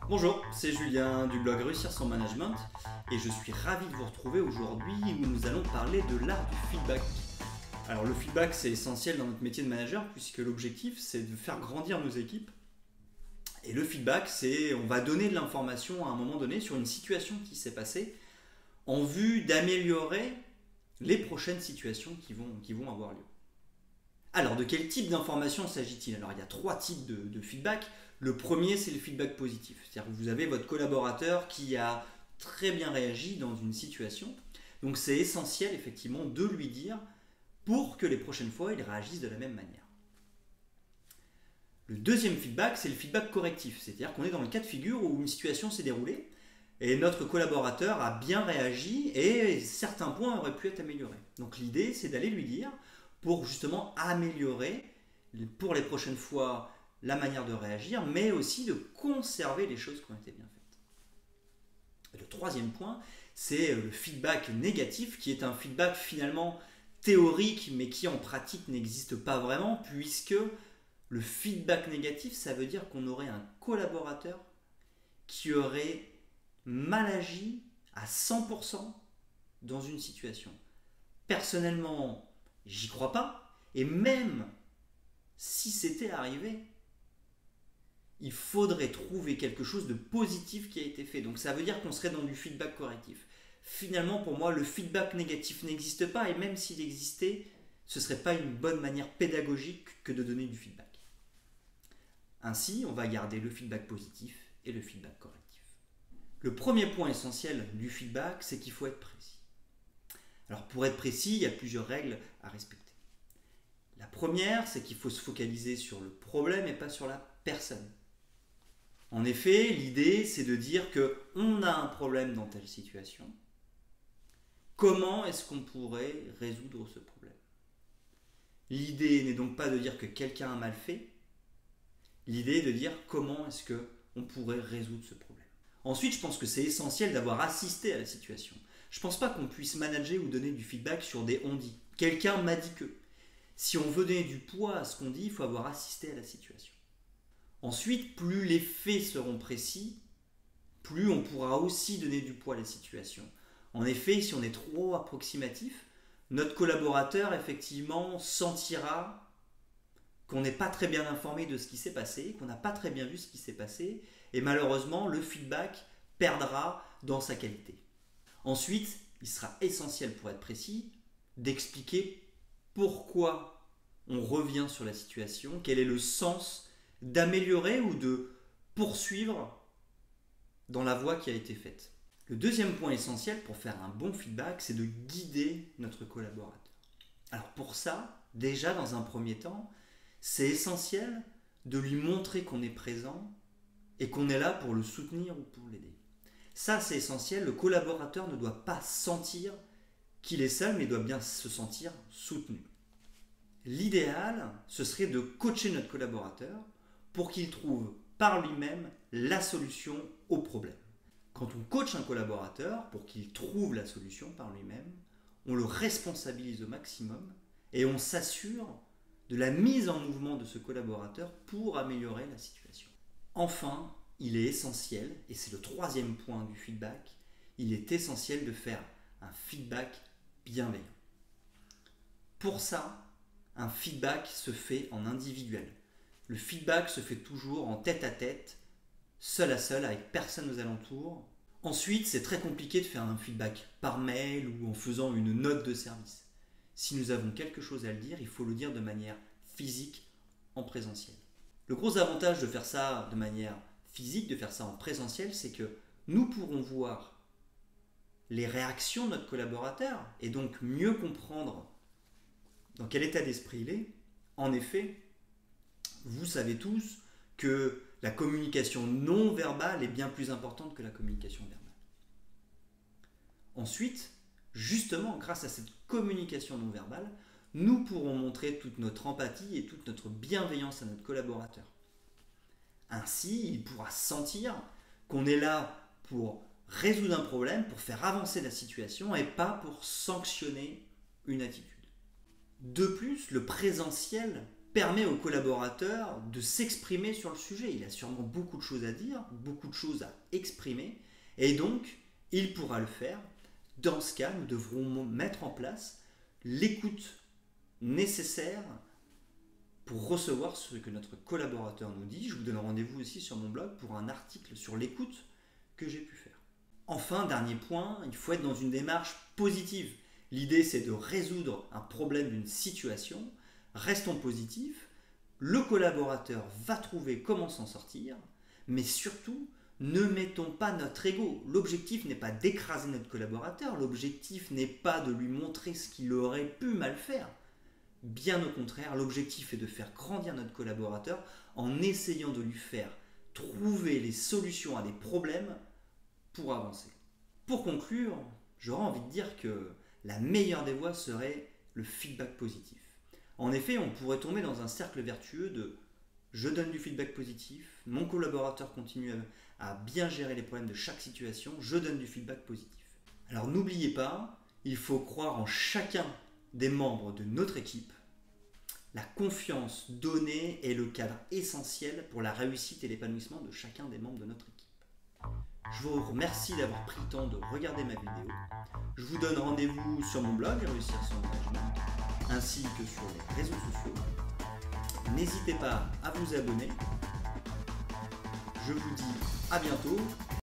Bonjour, c'est Julien du blog Réussir son management et je suis ravi de vous retrouver aujourd'hui où nous allons parler de l'art du feedback. Alors le feedback c'est essentiel dans notre métier de manager puisque l'objectif c'est de faire grandir nos équipes et le feedback c'est on va donner de l'information à un moment donné sur une situation qui s'est passée en vue d'améliorer les prochaines situations qui vont avoir lieu. Alors, de quel type d'information s'agit-il? Alors, il y a trois types de feedback. Le premier, c'est le feedback positif. C'est-à-dire que vous avez votre collaborateur qui a très bien réagi dans une situation. Donc, c'est essentiel, effectivement, de lui dire pour que les prochaines fois, il réagisse de la même manière. Le deuxième feedback, c'est le feedback correctif. C'est-à-dire qu'on est dans le cas de figure où une situation s'est déroulée et notre collaborateur a bien réagi et certains points auraient pu être améliorés. Donc, l'idée, c'est d'aller lui dire pour justement améliorer pour les prochaines fois la manière de réagir, mais aussi de conserver les choses qui ont été bien faites. Et le troisième point, c'est le feedback négatif, qui est un feedback finalement théorique, mais qui en pratique n'existe pas vraiment, puisque le feedback négatif, ça veut dire qu'on aurait un collaborateur qui aurait mal agi à 100% dans une situation. Personnellement, j'y crois pas. Et même si c'était arrivé, il faudrait trouver quelque chose de positif qui a été fait. Donc ça veut dire qu'on serait dans du feedback correctif. Finalement, pour moi, le feedback négatif n'existe pas. Et même s'il existait, ce ne serait pas une bonne manière pédagogique que de donner du feedback. Ainsi, on va garder le feedback positif et le feedback correctif. Le premier point essentiel du feedback, c'est qu'il faut être précis. Alors pour être précis, il y a plusieurs règles à respecter. La première, c'est qu'il faut se focaliser sur le problème et pas sur la personne. En effet, l'idée, c'est de dire qu'on a un problème dans telle situation. Comment est-ce qu'on pourrait résoudre ce problème? L'idée n'est donc pas de dire que quelqu'un a mal fait. L'idée est de dire comment est-ce qu'on pourrait résoudre ce problème. Ensuite, je pense que c'est essentiel d'avoir assisté à la situation. Je ne pense pas qu'on puisse manager ou donner du feedback sur des on-dit. Quelqu'un m'a dit que. Si on veut donner du poids à ce qu'on dit, il faut avoir assisté à la situation. Ensuite, plus les faits seront précis, plus on pourra aussi donner du poids à la situation. En effet, si on est trop approximatif, notre collaborateur, effectivement, sentira qu'on n'est pas très bien informé de ce qui s'est passé, qu'on n'a pas très bien vu ce qui s'est passé, et malheureusement, le feedback perdra dans sa qualité. Ensuite, il sera essentiel pour être précis d'expliquer pourquoi on revient sur la situation, quel est le sens d'améliorer ou de poursuivre dans la voie qui a été faite. Le deuxième point essentiel pour faire un bon feedback, c'est de guider notre collaborateur. Alors pour ça, déjà dans un premier temps, c'est essentiel de lui montrer qu'on est présent et qu'on est là pour le soutenir ou pour l'aider. Ça, c'est essentiel. Le collaborateur ne doit pas sentir qu'il est seul, mais doit bien se sentir soutenu. L'idéal, ce serait de coacher notre collaborateur pour qu'il trouve par lui-même la solution au problème. Quand on coach un collaborateur pour qu'il trouve la solution par lui-même, on le responsabilise au maximum et on s'assure de la mise en mouvement de ce collaborateur pour améliorer la situation. Enfin, il est essentiel, et c'est le troisième point du feedback, il est essentiel de faire un feedback bienveillant. Pour ça, un feedback se fait en individuel. Le feedback se fait toujours en tête à tête, seul à seul, avec personne aux alentours. Ensuite, c'est très compliqué de faire un feedback par mail ou en faisant une note de service. Si nous avons quelque chose à le dire, il faut le dire de manière physique, en présentiel. Le gros avantage de faire ça de manière physique, de faire ça en présentiel, c'est que nous pourrons voir les réactions de notre collaborateur et donc mieux comprendre dans quel état d'esprit il est. En effet, vous savez tous que la communication non verbale est bien plus importante que la communication verbale. Ensuite, justement, grâce à cette communication non verbale, nous pourrons montrer toute notre empathie et toute notre bienveillance à notre collaborateur. Ainsi, il pourra sentir qu'on est là pour résoudre un problème, pour faire avancer la situation et pas pour sanctionner une attitude. De plus, le présentiel permet aux collaborateurs de s'exprimer sur le sujet. Il a sûrement beaucoup de choses à dire, beaucoup de choses à exprimer, et donc il pourra le faire. Dans ce cas, nous devrons mettre en place l'écoute nécessaire pour recevoir ce que notre collaborateur nous dit. Je vous donne rendez-vous aussi sur mon blog pour un article sur l'écoute que j'ai pu faire. Enfin, dernier point, il faut être dans une démarche positive. L'idée, c'est de résoudre un problème d'une situation. Restons positifs. Le collaborateur va trouver comment s'en sortir, mais surtout, ne mettons pas notre ego. L'objectif n'est pas d'écraser notre collaborateur, l'objectif n'est pas de lui montrer ce qu'il aurait pu mal faire. Bien au contraire, l'objectif est de faire grandir notre collaborateur en essayant de lui faire trouver les solutions à des problèmes pour avancer. Pour conclure, j'aurais envie de dire que la meilleure des voies serait le feedback positif. En effet, on pourrait tomber dans un cercle vertueux de je donne du feedback positif, mon collaborateur continue à bien gérer les problèmes de chaque situation, je donne du feedback positif. Alors n'oubliez pas, il faut croire en chacun des membres de notre équipe. La confiance donnée est le cadre essentiel pour la réussite et l'épanouissement de chacun des membres de notre équipe. Je vous remercie d'avoir pris le temps de regarder ma vidéo. Je vous donne rendez-vous sur mon blog Réussir son management, ainsi que sur les réseaux sociaux. N'hésitez pas à vous abonner. Je vous dis à bientôt.